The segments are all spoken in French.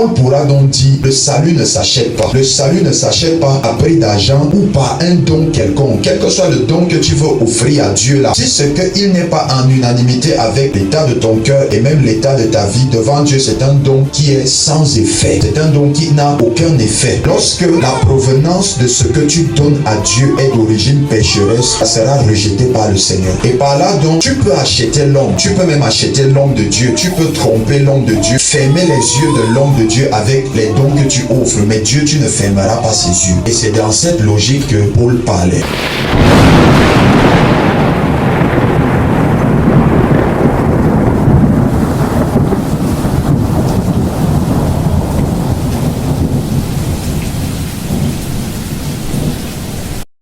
Paul pourra donc dire, le salut ne s'achète pas. Le salut ne s'achète pas à prix d'argent ou par un don quelconque. Quel que soit le don que tu veux offrir à Dieu là, si ce qu'il n'est pas en unanimité avec l'état de ton cœur et même l'état de ta vie devant Dieu, c'est un don qui est sans effet. C'est un don qui n'a aucun effet. Lorsque la provenance de ce que tu donnes à Dieu est d'origine pécheresse, ça sera rejeté par le Seigneur. Et par là donc, tu peux acheter l'homme. Tu peux même acheter l'homme de Dieu. Tu peux tromper l'homme de Dieu. Fermer les yeux de l'homme de Dieu avec les dons que tu offres. Mais Dieu, tu ne fermeras pas ses yeux. Et c'est dans cette logique que Paul parlait.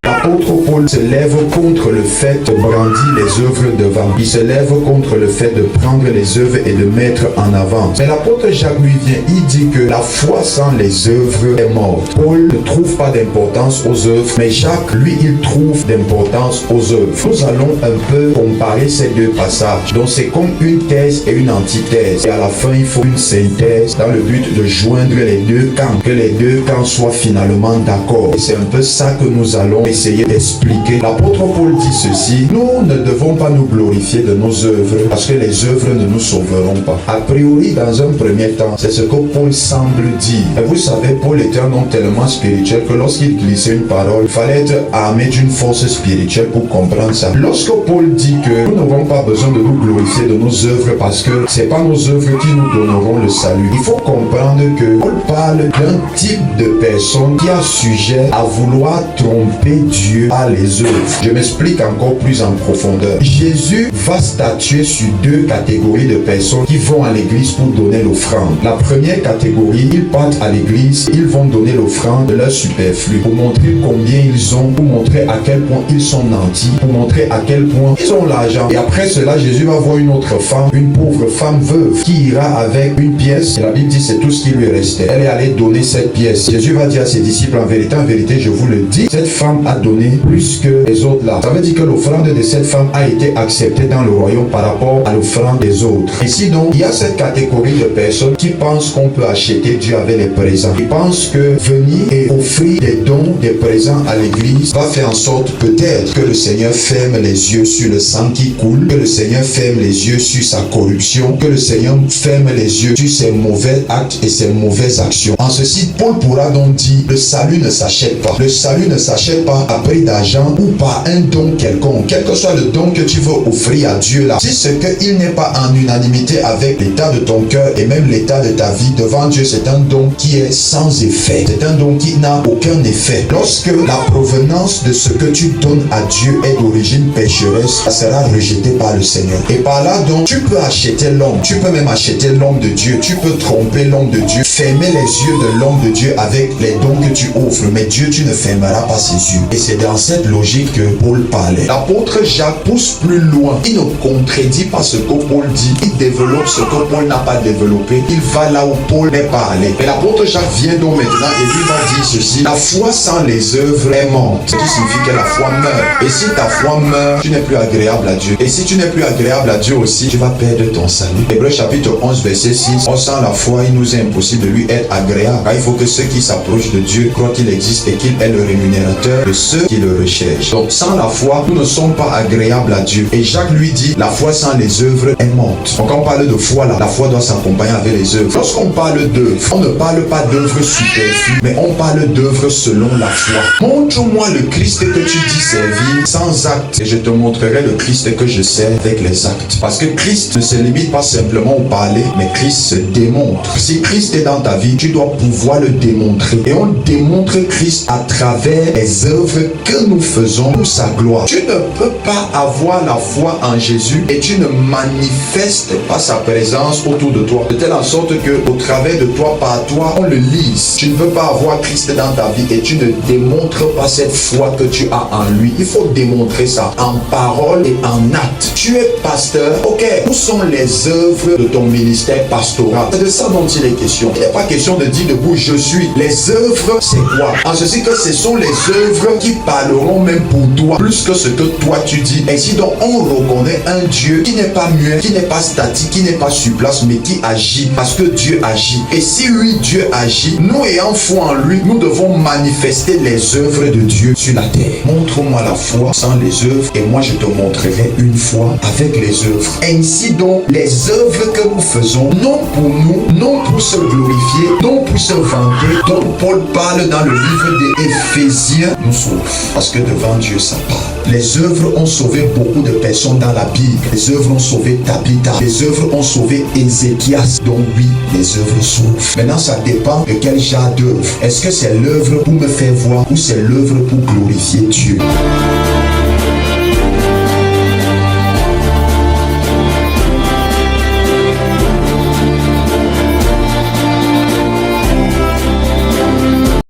L'apôtre Paul se lève contre le fait de brandir les œuvres devant. Il se lève contre le fait de prendre les œuvres et de mettre en avant. Mais l'apôtre Jacques lui vient, il dit que la foi sans les œuvres est morte. Paul ne trouve pas d'importance aux œuvres, mais Jacques, lui, il trouve d'importance aux œuvres. Nous allons un peu comparer ces deux passages. Donc c'est comme une thèse et une antithèse. Et à la fin, il faut une synthèse dans le but de joindre les deux camps. Que les deux camps soient finalement d'accord. Et c'est un peu ça que nous allons essayer d'expliquer. L'apôtre Paul dit ceci: nous ne devons pas nous glorifier de nos œuvres parce que les œuvres ne nous sauveront pas. A priori, dans un premier temps, c'est ce que Paul semble dire. Et vous savez, Paul était un homme tellement spirituel que lorsqu'il glissait une parole, il fallait être armé d'une force spirituelle pour comprendre ça. Lorsque Paul dit que nous n'avons pas besoin de nous glorifier de nos œuvres parce que c'est pas nos œuvres qui nous donneront le salut, il faut comprendre que Paul parle d'un type de personne qui a sujet à vouloir tromper Dieu par les œuvres. Je m'explique encore plus en profondeur. Jésus va statuer sur deux catégories de personnes qui vont à l'église pour donner l'offrande. La première catégorie, ils partent à l'église, ils vont donner l'offrande de leur superflu pour montrer combien ils ont, pour montrer à quel point ils sont nantis, pour montrer à quel point ils ont l'argent. Et après cela, Jésus va voir une autre femme, une pauvre femme veuve, qui ira avec une pièce. Et la Bible dit c'est tout ce qui lui restait. Elle est allée donner cette pièce. Jésus va dire à ses disciples, en vérité, je vous le dis, cette femme a donné plus que les autres là. Ça veut dire que l'offrande de cette femme a été acceptée dans le royaume par rapport à l'offrande des autres. Ici donc, il y a cette catégorie de personnes qui pensent qu'on peut acheter Dieu avec les présents. Ils pensent que venir et offrir des dons, des présents à l'église va faire en sorte peut-être que le Seigneur ferme les yeux sur le sang qui coule, que le Seigneur ferme les yeux sur sa corruption, que le Seigneur ferme les yeux sur ses mauvais actes et ses mauvaises actions. En ceci, Paul pourra donc dire, le salut ne s'achète pas. Le salut ne s'achète pas à prix d'argent ou par un don quelconque. Quel que soit le don que tu veux offrir à Dieu là, si ce qu'il n'est pas en unanimité avec l'état de ton cœur et même l'état de ta vie devant Dieu, c'est un don qui est sans effet. C'est un don qui n'a aucun effet. Lorsque la provenance de ce que tu donnes à Dieu est d'origine pécheresse, ça sera rejeté par le Seigneur. Et par là donc, tu peux acheter l'homme. Tu peux même acheter l'homme de Dieu. Tu peux tromper l'homme de Dieu. Fermer les yeux de l'homme de Dieu avec les dons que tu offres. Mais Dieu, tu ne fermeras pas ses yeux. Et c'est dans cette logique que Paul parlait. L'apôtre Jacques pousse plus loin. Il ne contredit pas ce que Paul dit. Il développe ce que Paul n'a pas développé. Il va là où Paul n'est pas allé. Mais l'apôtre Jacques vient donc maintenant et lui va dire ceci: la foi sans les œuvres est morte. Ce qui signifie que la foi meurt. Et si ta foi meurt, tu n'es plus agréable à Dieu. Et si tu n'es plus agréable à Dieu aussi, tu vas perdre ton salut. Hébreux chapitre 11 verset 6. Or sans la foi, il nous est impossible de lui être agréable. Car il faut que ceux qui s'approchent de Dieu croient qu'il existe et qu'il est le rémunérateur de ceux qui le recherchent. Donc sans la foi, nous ne sommes pas agréables à Dieu. Et Jacques lui dit, la foi sans les œuvres est morte. Donc quand on parle de foi là, la foi doit s'accompagner avec les œuvres. Lorsqu'on parle d'œuvres, on ne parle pas d'œuvres superflues, mais on parle d'œuvres selon la foi. Montre-moi le Christ que tu dis servir sans acte, et je te montrerai le Christ que je sers avec les actes. Parce que Christ ne se limite pas simplement au parler, mais Christ se démontre. Si Christ est dans ta vie, tu dois pouvoir le démontrer. Et on démontre Christ à travers les œuvres que nous faisons pour sa gloire. Tu ne peux pas avoir la foi en Jésus et tu ne manifestes pas sa présence autour de toi. De telle en sorte que au travers de toi, par toi, on le lise. Tu ne peux pas avoir Christ dans ta vie et tu ne démontres pas cette foi que tu as en lui. Il faut démontrer ça en parole et en acte. Tu es pasteur, ok. Où sont les œuvres de ton ministère pastoral? C'est de ça dont il est question. Il n'est pas question de dire debout je suis. Les œuvres, c'est quoi? En ceci que ce sont les œuvres qui parleront même pour toi plus que ce que toi tu dis. Ainsi donc, on reconnaît un Dieu qui n'est pas muet, qui n'est pas statique, qui n'est pas sur place, mais qui agit parce que Dieu agit. Et si oui, Dieu agit, nous ayant foi en lui, nous devons manifester les œuvres de Dieu sur la terre. Montre-moi la foi sans les œuvres et moi je te montrerai une foi avec les œuvres. Ainsi donc, les œuvres que nous faisons, non pour nous, non pour se glorifier, non pour se vanter, dont Paul parle dans le livre des Éphésiens, nous sauvent. Parce que devant Dieu, ça parle. Les œuvres ont sauvé beaucoup de personnes dans la Bible. Les œuvres ont sauvé Tabitha. Les œuvres ont sauvé Ézéchias. Donc oui, les œuvres sauvent. Maintenant, ça dépend de quel genre d'œuvre. Est-ce que c'est l'œuvre pour me faire voir ou c'est l'œuvre pour glorifier